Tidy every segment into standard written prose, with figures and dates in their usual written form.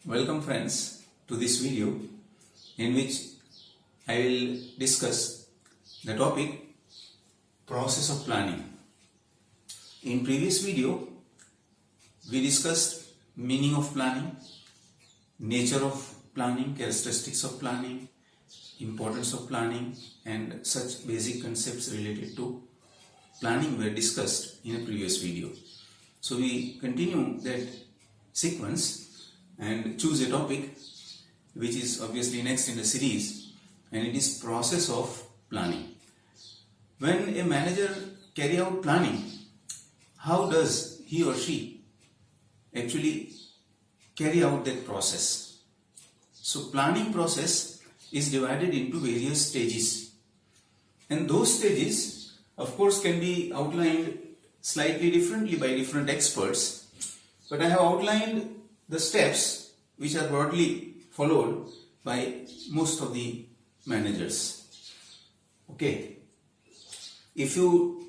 Welcome friends to this video in which I will discuss the topic process of planning. In previous video we discussed meaning of planning, nature of planning, characteristics of planning, importance of planning and such basic concepts related to planning were discussed in a previous video. So we continue that sequence and choose a topic which is obviously next in the series, and it is process of planning. When a manager carry out planning, how does he or she actually carry out that process? So planning process is divided into various stages, and those stages of course can be outlined slightly differently by different experts, but I have outlined the steps which are broadly followed by most of the managers. Okay, if you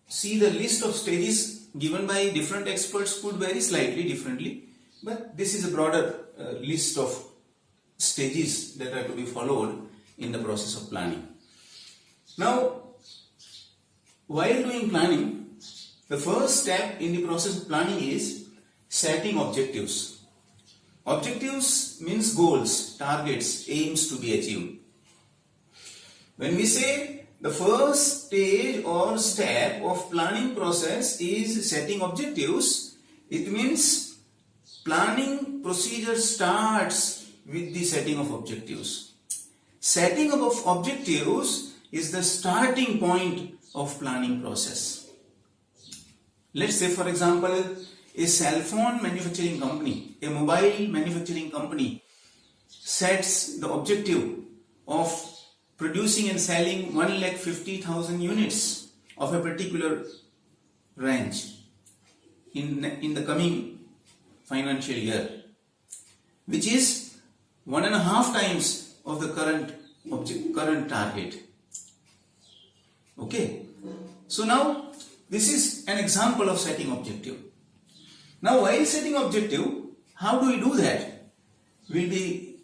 see, the list of stages given by different experts could vary slightly differently, but this is a broader list of stages that are to be followed in the process of planning. Now, while doing planning, the first step in the process of planning is setting objectives. Objectives means goals, targets, aims to be achieved. When we say the first stage or step of planning process is setting objectives, it means planning procedure starts with the setting of objectives. Setting of objectives is the starting point of planning process. Let's say, for example, a cell phone manufacturing company, a mobile manufacturing company sets the objective of producing and selling 150,000 units of a particular range in the coming financial year, which is 1.5 times of the current target. Okay, so now this is an example of setting objective. Now, while setting objective, how do we do that? We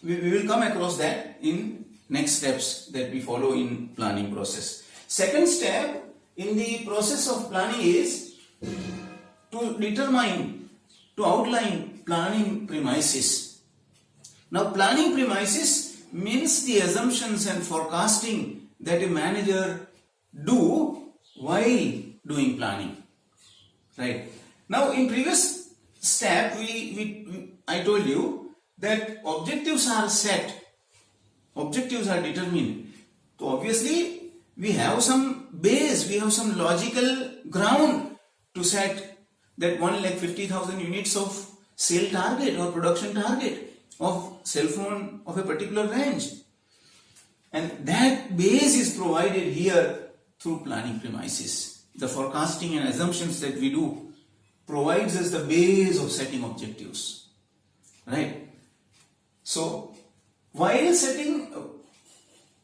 will come across that in next steps that we follow in planning process. Second step in the process of planning is to outline planning premises. Now, planning premises means the assumptions and forecasting that a manager do while doing planning, right? Now, in previous step, I told you that objectives are set, objectives are determined. So obviously, we have some base, we have some logical ground to set that 150,000 units of sale target or production target of cell phone of a particular range. And that base is provided here through planning premises. The forecasting and assumptions that we do provides us the base of setting objectives, right? So, while setting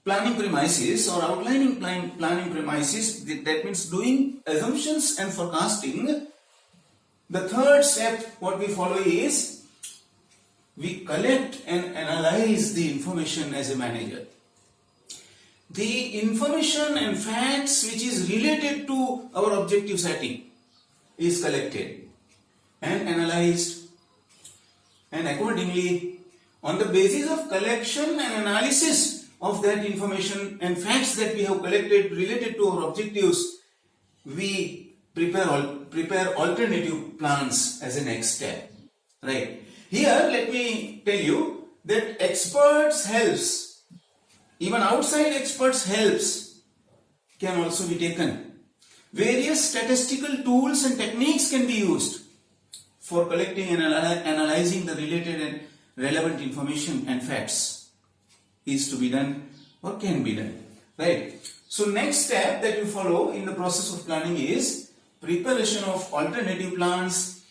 planning premises or outlining planning premises, that means doing assumptions and forecasting, the third step what we follow is we collect and analyze the information as a manager. The information and facts which is related to our objective setting is collected and analyzed, and accordingly, on the basis of collection and analysis of that information and facts that we have collected related to our objectives, we prepare alternative plans as a next step, right? Here let me tell you that experts helps, even outside experts helps can also be taken. Various statistical tools and techniques can be used for collecting and analyzing the related and relevant information and facts is to be done or can be done, right? So next step that you follow in the process of planning is preparation of alternative plans.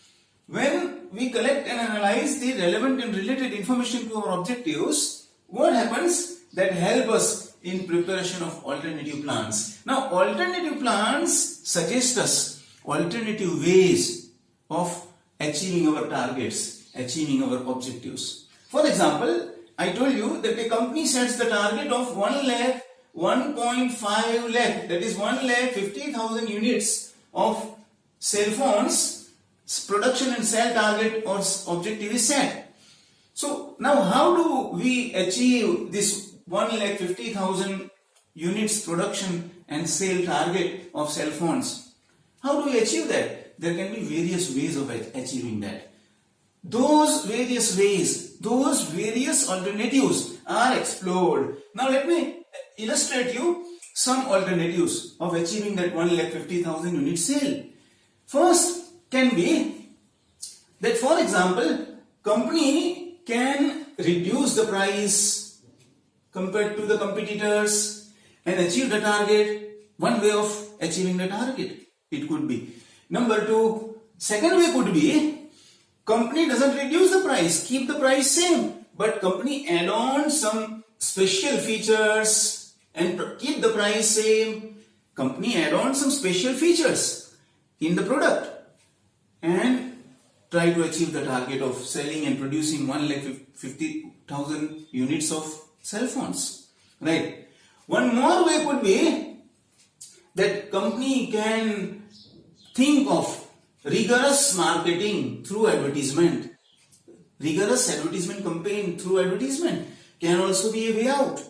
When we collect and analyze the relevant and related information to our objectives, what happens? That help us in preparation of alternative plans. Now, alternative plans suggest us alternative ways of achieving our targets achieving our objectives. For example, I told you that a company sets the target of 1 lakh, 1.5 lakh, that is 1,50,000 units of cell phones. Production and sale target or objective is set. So now how do we achieve this 1,50,000 units production and sale target of cell phones? How do we achieve that? There can be various ways of achieving that. Those various ways, those various alternatives are explored. Now let me illustrate you some alternatives of achieving that 1,50,000 unit sale. First can be that, for example, company can reduce the price compared to the competitors and achieve the target. One way of achieving the target, it could be. Number two, second way could be, company doesn't reduce the price, keep the price same, but company add on some special features and keep the price same. Company add on some special features in the product and try to achieve the target of selling and producing 1,50,000 units of cell phones. Right. One more way could be that company can think of rigorous marketing through advertisement. Rigorous advertisement campaign through advertisement can also be a way out.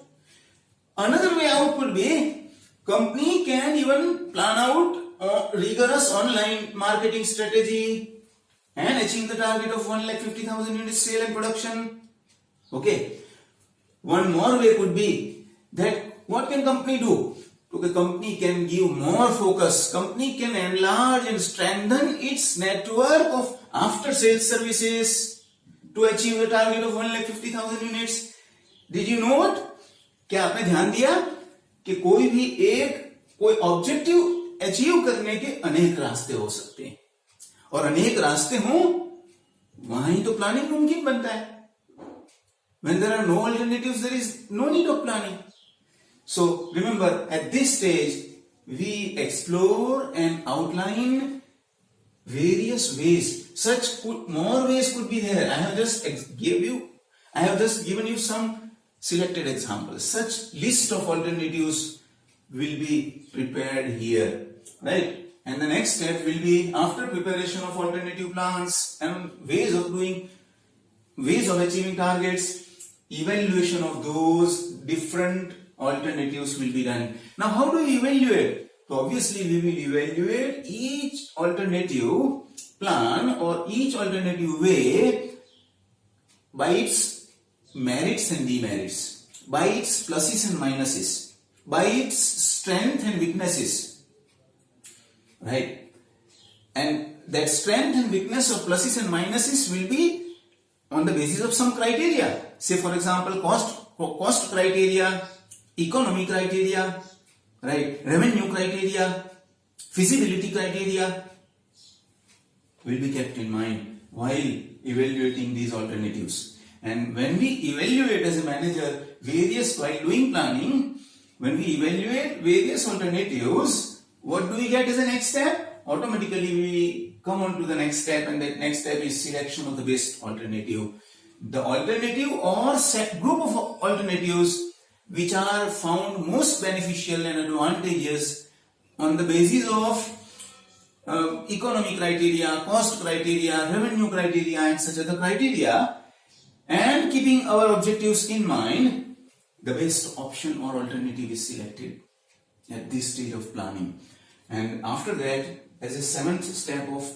Another way out could be company can even plan out a rigorous online marketing strategy and achieve the target of 1,50,000 units sale and production. Okay. One more way could be that what can company do? The company can give more focus. Company can enlarge and strengthen its network of after sales services to achieve the target of 1,50,000 units. Did you know what? क्या आपने ध्यान दिया कि कोई objective achieve करने के अनेक रास्ते हो सकते हैं और अनेक रास्ते हों वहां ही तो प्लानिंग मुमकिन बनता है. When there are no alternatives, there is no need of planning. So remember, at this stage we explore and outline various ways. More ways could be there. I have just given you some selected examples. Such list of alternatives will be prepared here, right? And the next step will be, after preparation of alternative plans and ways of achieving targets, evaluation of those different alternatives will be done. Now, how do we evaluate? So obviously we will evaluate each alternative plan or each alternative way by its merits and demerits, by its pluses and minuses, by its strength and weaknesses, right? And that strength and weakness of pluses and minuses will be on the basis of some criteria. Say for example, cost criteria, economy criteria, right? Revenue criteria, feasibility criteria will be kept in mind while evaluating these alternatives. And when we evaluate as a manager while doing planning, when we evaluate various alternatives, what do we get as a next step? Automatically we come on to the next step, and that next step is selection of the best alternative. The alternative or set group of alternatives which are found most beneficial and advantageous on the basis of economy criteria, cost criteria, revenue criteria and such other criteria, and keeping our objectives in mind, the best option or alternative is selected at this stage of planning. And after that, as a seventh step of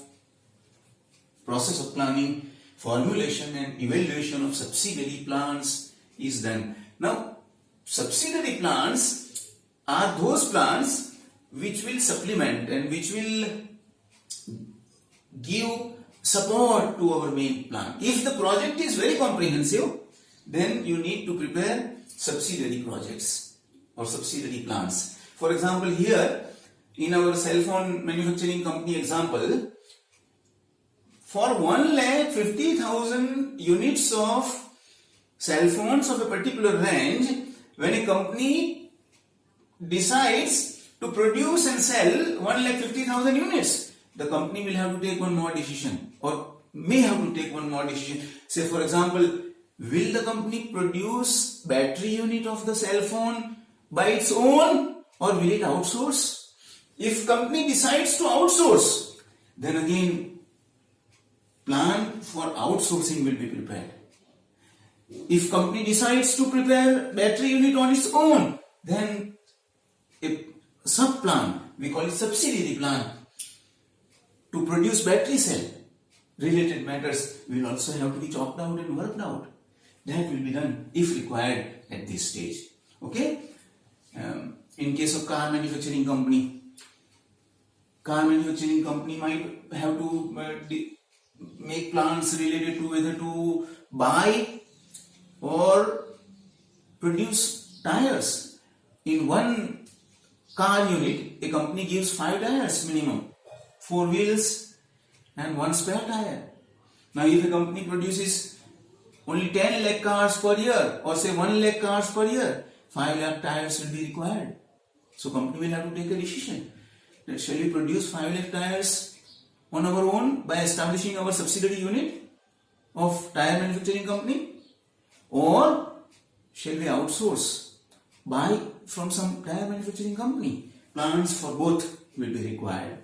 process of planning, formulation and evaluation of subsidiary plans is done. Now, subsidiary plans are those plans which will supplement and which will give support to our main plan. If the project is very comprehensive, then you need to prepare subsidiary projects or subsidiary plans. For example, here in our cell phone manufacturing company example, for 1,50,000 units of cell phones of a particular range, when a company decides to produce and sell 1,50,000 units, the company will have to take one more decision, or may have to take one more decision. Say for example, will the company produce battery unit of the cell phone by its own or will it outsource? If company decides to outsource, then again plan for outsourcing will be prepared. If company decides to prepare battery unit on its own, then a sub plan, we call it subsidiary plan, to produce battery cell related matters will also have to be chalked out and worked out. That will be done if required at this stage. Okay? In case of car manufacturing company might have to make plans related to whether to buy or produce tires. In one car unit, a company gives 5 tires minimum, 4 wheels and 1 spare tire. Now if a company produces only 10 lakh cars per year or say 1 lakh cars per year, 5 lakh tires will be required. So company will have to take a decision that shall we produce 5 lakh tires on our own by establishing our subsidiary unit of tire manufacturing company, or shall we outsource, buy from some tire manufacturing company? Plans for both will be required,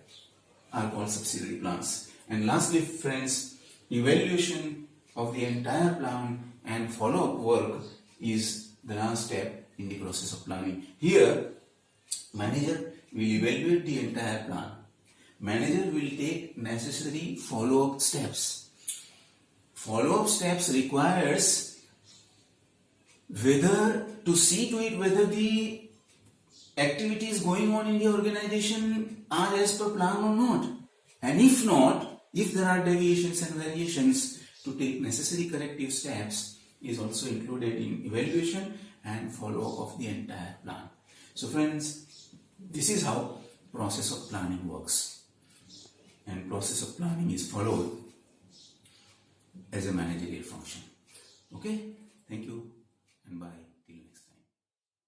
are called subsidiary plans. And lastly friends, evaluation of the entire plan and follow-up work is the last step in the process of planning. Here, manager will evaluate the entire plan. Manager will take necessary follow-up steps. Follow-up steps requires whether to see to it whether the activities going on in the organization are as per plan or not. And if not, if there are deviations and variations, to take necessary corrective steps is also included in evaluation and follow-up of the entire plan. So friends, this is how process of planning works. And process of planning is followed as a managerial function. Okay? Thank you and bye.